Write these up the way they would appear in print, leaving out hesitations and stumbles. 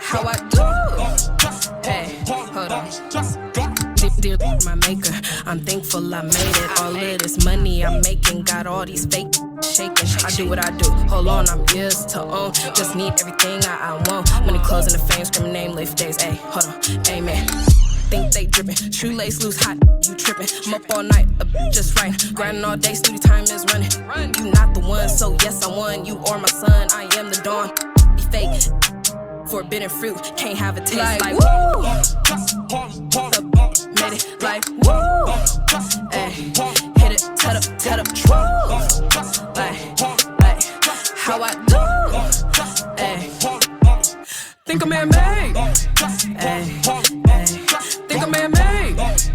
how I do. Hey, hold on. Dear my maker, I'm thankful I made it. All of this money I'm making got all these fake shaking. I do what I do. Hold on, I'm years to own. Just need everything I want. Money, clothes, and the fame, screaming name, lift days. Hey, hold on, amen. Think they drippin', shoelace loose, hot, you trippin'. I'm up all night, just right. Grinding all day, studio time is running. You not the one, so yes I won. You are my son, I am the dawn. Be fake, forbidden fruit, can't have a taste like woo. Made it like woo. Ay, hit it, tet up, true. Like, how I do. Ay, think I'm man-made. Ay, think I'm man-made.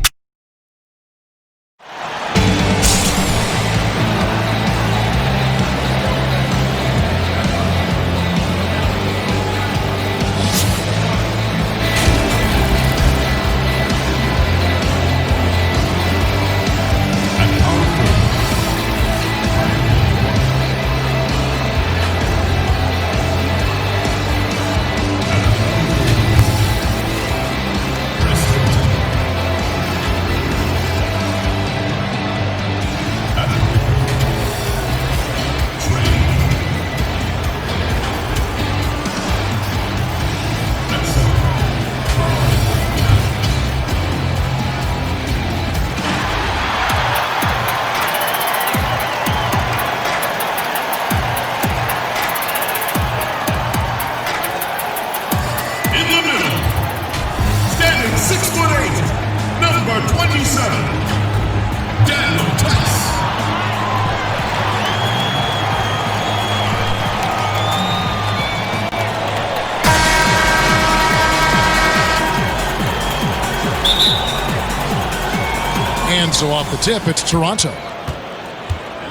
And so off the tip, it's Toronto.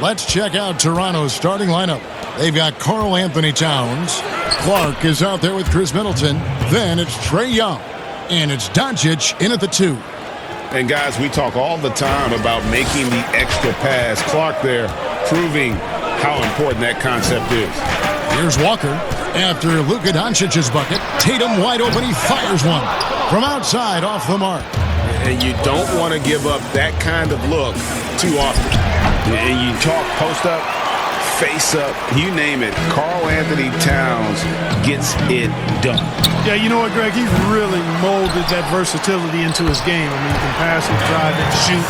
Let's check out Toronto's starting lineup. They've got Karl Anthony Towns. Clark is out there with Chris Middleton. Then it's Trae Young. And it's Doncic in at the 2. And guys, we talk all the time about making the extra pass. Clark there proving how important that concept is. Here's Walker. After Luka Doncic's bucket, Tatum wide open. He fires one from outside off the mark. And you don't want to give up that kind of look too often. And you talk post up, face up, you name it. Karl Anthony Towns gets it done. Yeah, you know what, Greg? He's really molded that versatility into his game. I mean, he can pass it, drive it, shoot.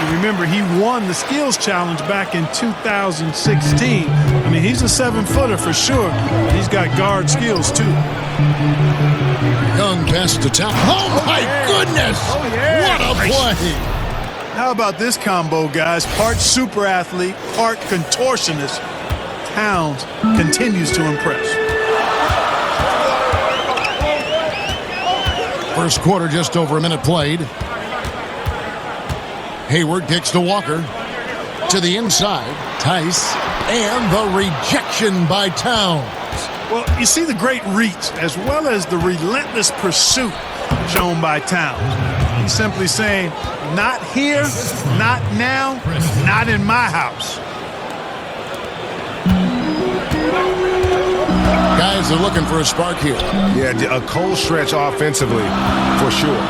And remember, he won the skills challenge back in 2016. I mean, he's a 7-footer for sure, but he's got guard skills too. Young pass to Towns. Oh, my goodness! Oh, yeah. What a play! How about this combo, guys? Part super athlete, part contortionist. Towns continues to impress. First quarter, just over a minute played. Hayward kicks to Walker. To the inside. Tice. And the rejection by Towns. Well, you see the great reach as well as the relentless pursuit shown by Towns. He's simply saying, not here, not now, not in my house. Guys are looking for a spark here. Yeah, a cold stretch offensively, for sure.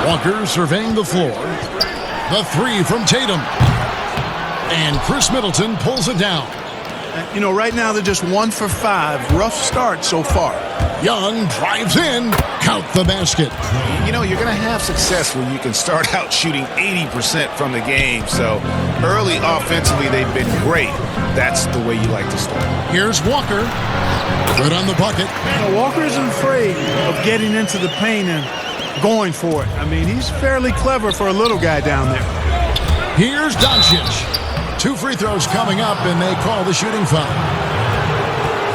Walker surveying the floor. The 3 from Tatum. And Chris Middleton pulls it down. You know, right now they're just 1 for 5. Rough start so far. Young drives in. Count the basket. You know, you're going to have success when you can start out shooting 80% from the game. So early offensively, they've been great. That's the way you like to start. Here's Walker. Good on the bucket. Now, Walker isn't afraid of getting into the paint and going for it. I mean, he's fairly clever for a little guy down there. Here's Doncic. 2 free throws coming up, and they call the shooting foul.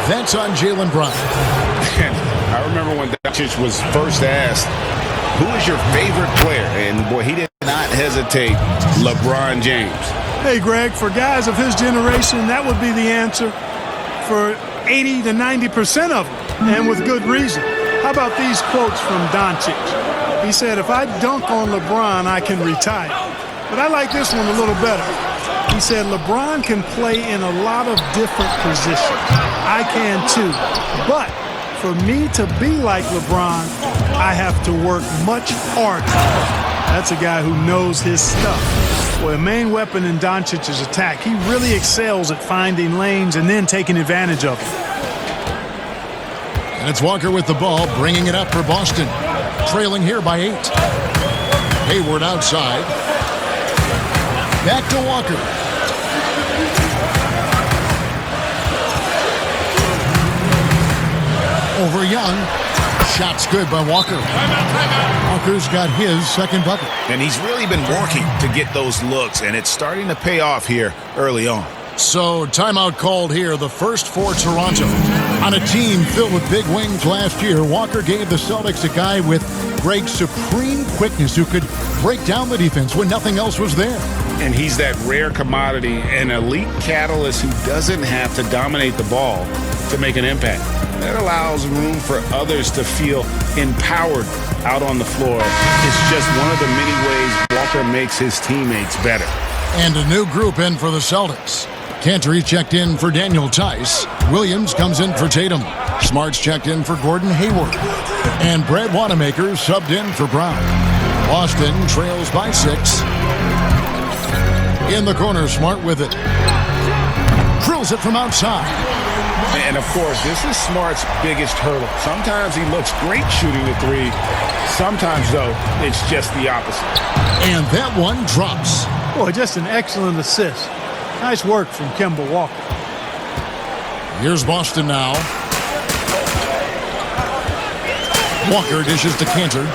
That's on Jaylen Brown. I remember when Doncic was first asked, who is your favorite player? And, boy, he did not hesitate. LeBron James. Hey, Greg, for guys of his generation, that would be the answer for 80 to 90% of them, and with good reason. How about these quotes from Doncic? He said, if I dunk on LeBron, I can retire. But I like this one a little better. He said LeBron can play in a lot of different positions. I can too. But for me to be like LeBron, I have to work much harder. That's a guy who knows his stuff. Well, the main weapon in Doncic's attack, he really excels at finding lanes and then taking advantage of them. And it's Walker with the ball, bringing it up for Boston. Trailing here by 8. Hayward outside. Back to Walker. Over Young. Shot's good by Walker. Walker's got his second bucket. And he's really been working to get those looks, and it's starting to pay off here early on. So, timeout called here, the first for Toronto. On a team filled with big wings last year, Walker gave the Celtics a guy with great supreme quickness who could break down the defense when nothing else was there. And he's that rare commodity, an elite catalyst who doesn't have to dominate the ball to make an impact. That allows room for others to feel empowered out on the floor. It's just one of the many ways Walker makes his teammates better. And a new group in for the Celtics. Cantor checked in for Daniel Tice. Williams comes in for Tatum. Smart's checked in for Gordon Hayward. And Brad Wanamaker subbed in for Brown. Boston trails by 6. In the corner, Smart with it. Drills it from outside. And, of course, this is Smart's biggest hurdle. Sometimes he looks great shooting the 3. Sometimes, though, it's just the opposite. And that one drops. Boy, just an excellent assist. Nice work from Kemba Walker. Here's Boston now. Walker dishes to Cantor.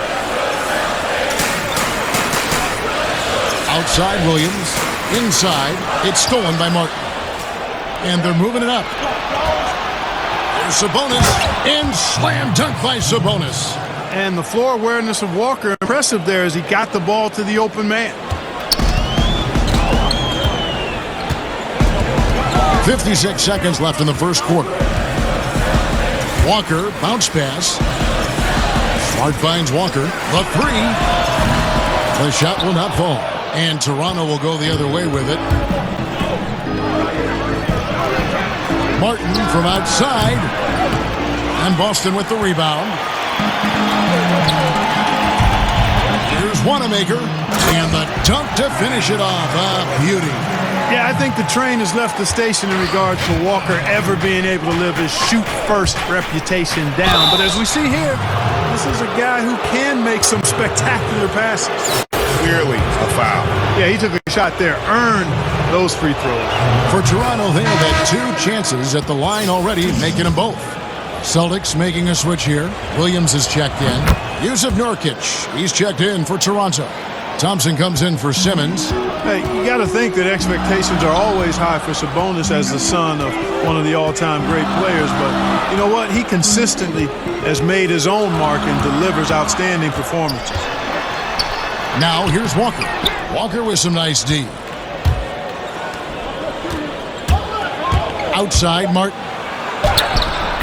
Outside Williams. Inside. It's stolen by Martin. And they're moving it up. There's Sabonis. And slam dunk by Sabonis. And the floor awareness of Walker, impressive there as he got the ball to the open man. 56 seconds left in the first quarter. Walker, bounce pass. Smart finds Walker. The 3. The shot will not fall. And Toronto will go the other way with it. Martin from outside. And Boston with the rebound. Here's Wanamaker. And the dunk to finish it off. A beauty. Yeah, I think the train has left the station in regards to Walker ever being able to live his shoot-first reputation down. But as we see here, this is a guy who can make some spectacular passes. Clearly a foul. Yeah, he took a shot there, earned those free throws. For Toronto, they have had 2 chances at the line already, making them both. Celtics making a switch here. Williams is checked in. Yusuf Nurkic, he's checked in for Toronto. Thompson comes in for Simmons. Hey, you got to think that expectations are always high for Sabonis as the son of one of the all-time great players. But you know what? He consistently has made his own mark and delivers outstanding performances. Now here's Walker. Walker with some nice D. Outside Martin.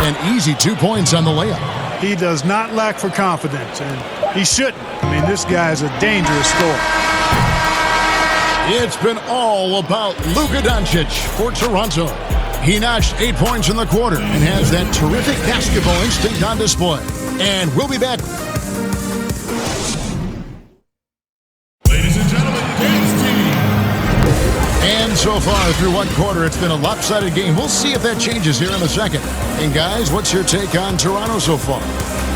And easy 2 points on the layup. He does not lack for confidence, and he shouldn't. I mean, this guy is a dangerous scorer. It's been all about Luka Doncic for Toronto. He notched 8 points in the quarter and has that terrific basketball instinct on display. And we'll be back. Ladies and gentlemen, Games Team. And so far through one quarter, it's been a lopsided game. We'll see if that changes here in a second. And guys, what's your take on Toronto so far?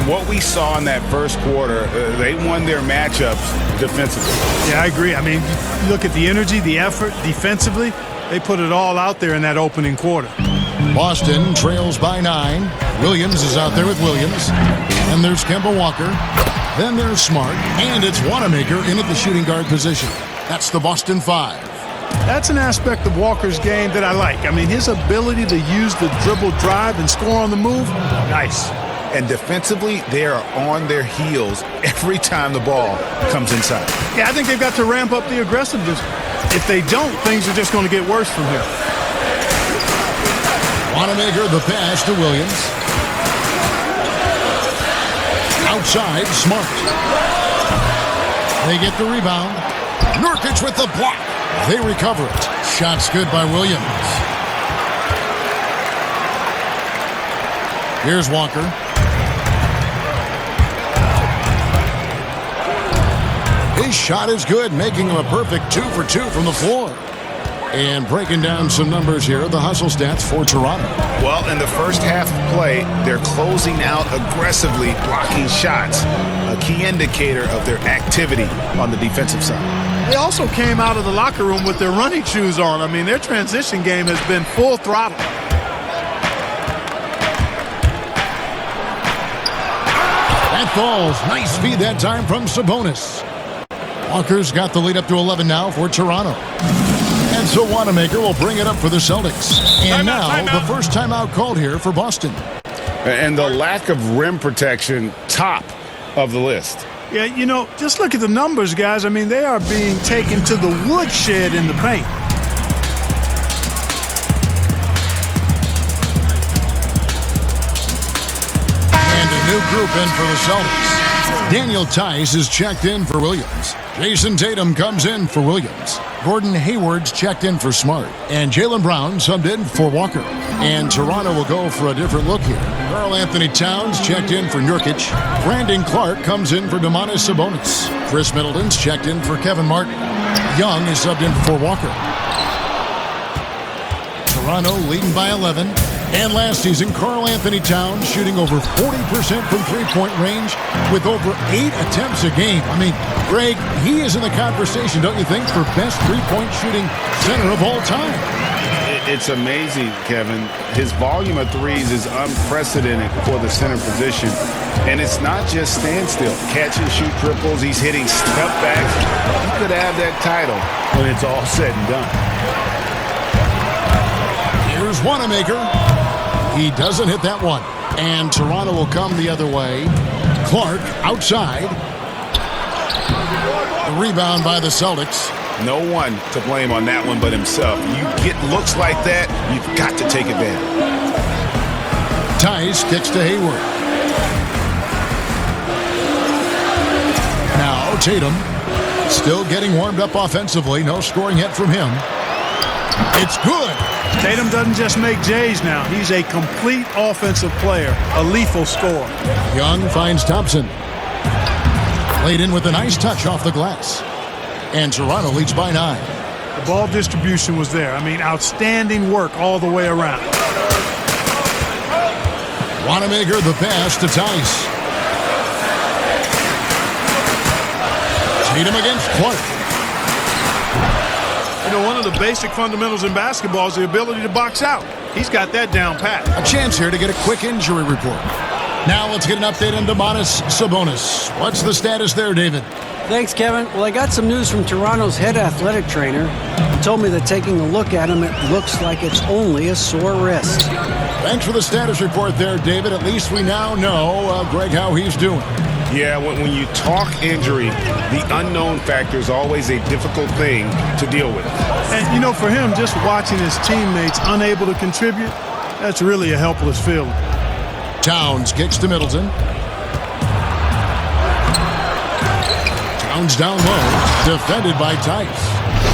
What we saw in that first quarter, they won their matchups defensively. Yeah, I agree. I mean, you look at the energy, the effort defensively, they put it all out there in that opening quarter. Boston trails by 9. Williams is out there with Williams. And there's Kemba Walker. Then there's Smart. And it's Wanamaker in at the shooting guard position. That's the Boston 5. That's an aspect of Walker's game that I like. I mean, his ability to use the dribble drive and score on the move, nice. And defensively, they are on their heels every time the ball comes inside. Yeah, I think they've got to ramp up the aggressiveness. If they don't, things are just going to get worse from here. Wanamaker the pass to Williams. Outside, Smart. They get the rebound. Nurkic with the block. They recover it. Shot's good by Williams. Here's Walker. His shot is good, making him a perfect 2 for 2 from the floor. And breaking down some numbers here, the hustle stats for Toronto. Well, in the first half of play, they're closing out aggressively, blocking shots, a key indicator of their activity on the defensive side. They also came out of the locker room with their running shoes on. I mean, their transition game has been full throttle. That falls. Nice feed that time from Sabonis. Walker's got the lead up to 11 now for Toronto. And so Wanamaker will bring it up for the Celtics. And now the first timeout called here for Boston. And the lack of rim protection, top of the list. Yeah, you know, just look at the numbers, guys. I mean, they are being taken to the woodshed in the paint. And a new group in for the Celtics. Daniel Tice is checked in for Williams. Jason Tatum comes in for Williams. Gordon Hayward's checked in for Smart. And Jaylen Brown subbed in for Walker. And Toronto will go for a different look here. Karl Anthony Towns checked in for Nurkic. Brandon Clark comes in for Domantas Sabonis. Chris Middleton's checked in for Kevin Martin. Young is subbed in for Walker. Toronto leading by 11. And last season, Karl Anthony Towns shooting over 40% from three-point range with over 8 attempts a game. I mean, Greg, he is in the conversation, don't you think, for best three-point shooting center of all time? It's amazing, Kevin. His volume of threes is unprecedented for the center position. And it's not just standstill. Catch and shoot triples. He's hitting step backs. He could have that title when it's all said and done. Here's Wanamaker. He doesn't hit that one. And Toronto will come the other way. Clark outside. The rebound by the Celtics. No one to blame on that one but himself. You get looks like that, you've got to take advantage. Tice kicks to Hayward. Now Tatum still getting warmed up offensively. No scoring yet from him. It's good. Tatum doesn't just make J's now. He's a complete offensive player, a lethal scorer. Young finds Thompson. Laid in with a nice touch off the glass. And Toronto leads by 9. The ball distribution was there. I mean, outstanding work all the way around. Wanamaker the pass to Tice. Tatum against Clark. You know, one of the basic fundamentals in basketball is the ability to box out. He's got that down pat. A chance here to get a quick injury report. Now let's get an update on Domantas Sabonis. What's the status there, David? Thanks, Kevin. Well, I got some news from Toronto's head athletic trainer. He told me that taking a look at him, it looks like it's only a sore wrist. Thanks for the status report there, David. At least we now know, Greg, how he's doing. Yeah, when you talk injury, the unknown factor is always a difficult thing to deal with. And, you know, for him, just watching his teammates unable to contribute, that's really a helpless feeling. Towns kicks to Middleton. Towns down low, defended by Tice.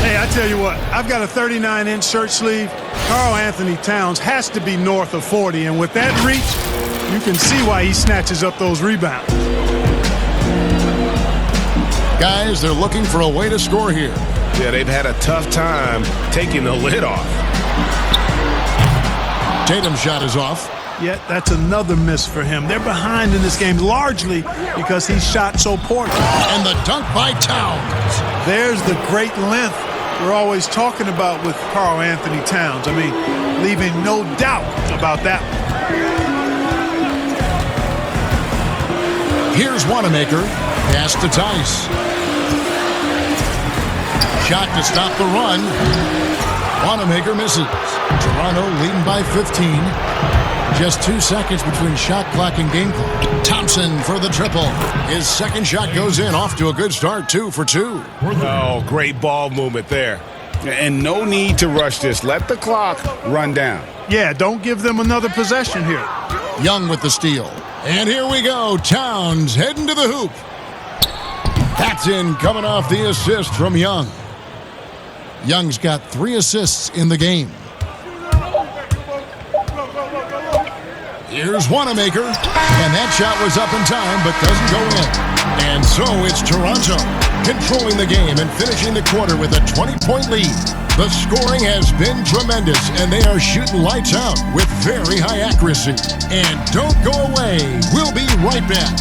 Hey, I tell you what, I've got a 39-inch shirt sleeve. Karl Anthony Towns has to be north of 40, and with that reach, you can see why he snatches up those rebounds. Guys, they're looking for a way to score here. Yeah, they've had a tough time taking the lid off. Tatum's shot is off. Yet that's another miss for him. They're behind in this game largely because he shot so poorly. And the dunk by Towns. There's the great length we're always talking about with Karl Anthony Towns. I mean, leaving no doubt about that one. Here's Wanamaker. Pass to Tice. Shot to stop the run. Wanamaker misses. Toronto leading by 15. Just 2 seconds between shot clock and game clock. Thompson for the triple. His second shot goes in. Off to a good start, 2 for 2. Oh, great ball movement there. And no need to rush this. Let the clock run down. Yeah, don't give them another possession here. Young with the steal. And here we go. Towns heading to the hoop. That's in, coming off the assist from Young. Young's got 3 assists in the game. Here's Wanamaker, and that shot was up in time but doesn't go in. And so it's Toronto controlling the game and finishing the quarter with a 20-point lead. The scoring has been tremendous, and they are shooting lights out with very high accuracy. And don't go away. We'll be right back.